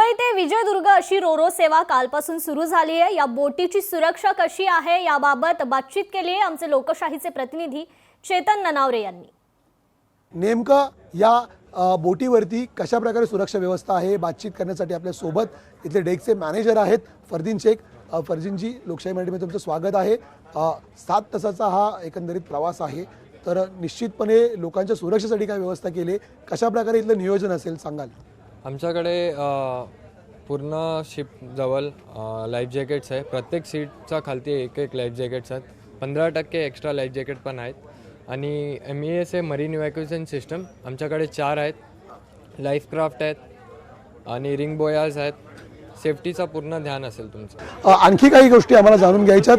मुंबई ते विजयदुर्ग अशी रोरो सेवा कालपासून सुरू झाली आहे। या बोटीची सुरक्षा कशी आहे याबाबत बातचीत केली आहे आमचे लोकशाहीचे प्रतिनिधी चेतन ननावरे यांनी। नेमका या बोटीवरती कशा प्रकारे सुरक्षा व्यवस्था आहे बातचीत करण्यासाठी आपल्या सोबत इथले डेस्कचे मॅनेजर आहेत फरदीन शेख। फरदीनजी, लोकशाही मराठीमध्ये तुमचं स्वागत आहे। 7 तासाचा हा एकंदरीत प्रवास आहे, तर निश्चितपणे लोकांच्या सुरक्षेसाठी काय व्यवस्था केली, कशा प्रकारे इथलं नियोजन असेल सांगाल? आमच्याकडे पूर्ण शिप जवळ लाईफ जॅकेट्स आहे। प्रत्येक सीटचा खालती एक लाईफ जॅकेट्स आहेत। 15% एक्स्ट्रा लाईफ जॅकेट पण आहेत आणि MES आहे मरीन इव्हॅक्युएशन सिस्टम आमच्याकडे 4 आहेत। लाईफ क्राफ्ट आहेत आणि रिंग बोयाज आहेत। सेफ्टीचा पूर्ण ध्यान असेल तुमचं। आणखी काही गोष्टी आम्हाला जाणून घ्यायच्यात।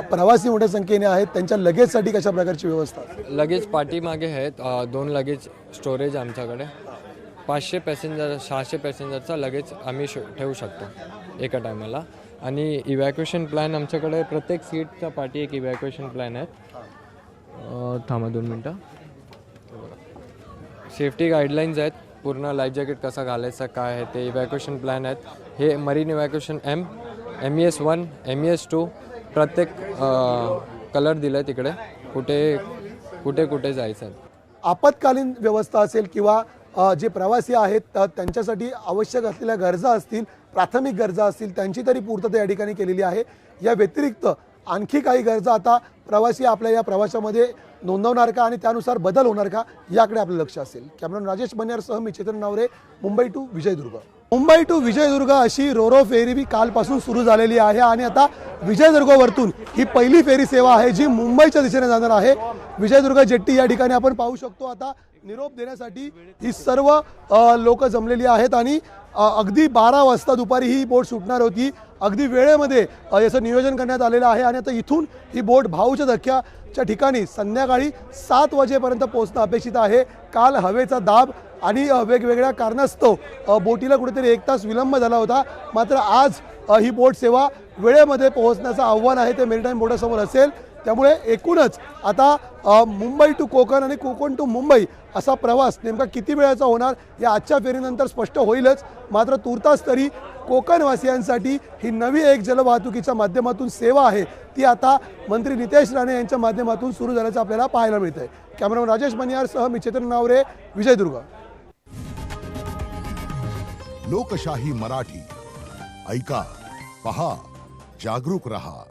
प्रवासी मोठ्या संख्येने आहेत, त्यांच्या लगेजसाठी कशा प्रकारची व्यवस्था? लगेज पाठीमागे आहेत। 2 लगेज स्टोरेज आमच्याकडे। 500 पॅसेंजर 600 पॅसेंजरचा लगेज आम्ही ठेवू शकतो एका टायमाला। आणि इव्हॅक्युएशन प्लॅन आमच्याकडे प्रत्येक सीटच्या पाठी एक इव्हॅक्युएशन प्लॅन आहे। थांबा 2 मिनटं। सेफ्टी गाईडलाईन्स आहेत, पूर्ण लाईफ जॅकेट कसा घालायचा काय आहे ते इव्हॅक्युएशन प्लॅन आहेत। हे मरीन इव्हॅक्युएशन MES 1 MES 2 प्रत्येक कलर दिलं आहे तिकडे कुठे कुठे जायचं आहे। आपत्कालीन व्यवस्था असेल किंवा जे प्रवासी आहेत त्यांच्यासाठी आवश्यक असलेल्या गरजा असतील, प्राथमिक गरजा असतील, त्यांची तरी पूर्तता या ठिकाणी केलेली आहे। या व्यतिरिक्त आणखी काही गरजा आता प्रवासी आपल्या या प्रवासामध्ये नोंदवणार का आणि त्यानुसार बदल होणार का याकडे आपलं लक्ष असेल। कॅमेरामॅन राजेश बन्यारसह मी चेतन ननावरे, मुंबई टू विजयदुर्ग। मुंबई टू विजयदुर्ग अशी रोरो फेरी कालपासून सुरू झालेली आहे आणि आता विजयदुर्गवरतून ही पहिली फेरी सेवा आहे जी मुंबईच्या दिशेने जाणार आहे। विजयदुर्ग जेट्टी या ठिकाणी आपण पाहू शकतो। आता निरोप देण्यासाठी ही सर्व लोक जमलेली आहेत आणि अगदी 12 वाजता दुपारी ही बोट सुटणार होती। अगदी वेळेमध्ये याचं नियोजन करण्यात आलेलं आहे आणि आता इथून ही बोट भाऊच्या धक्क्याच्या ठिकाणी संध्याकाळी 7 वाजेपर्यंत पोहोचणं अपेक्षित आहे। काल हवेचा दाब आणि वेगवेगळ्या कारणास्तव बोटीला कुठेतरी 1 तास विलंब झाला होता, मात्र आज ही बोट सेवा वेळेमध्ये पोहोचण्याचं आव्हान आहे ते मेरीटाईम बोर्डासमोर असेल। त्यामुळे एकूणच आता मुंबई टू कोकण आणि कोकण टू मुंबई असा प्रवास नेमका किती वेळाचा होणार या आजच्या फेरीनंतर स्पष्ट होईलच। मात्र तुर्तास तरी कोकणवासियांसाठी ही नवी एक जलवाहतुकीच्या माध्यमातून सेवा आहे ती आता मंत्री नितेश राणे यांच्या माध्यमातून सुरू झाल्याचं आपल्याला पाहायला मिळतंय। कॅमेरामॅन राजेश बन्यारसह मी चेतन ननावरे, विजयदुर्ग। लोकशाही मराठी ऐका, पहा, जागरूक रहा।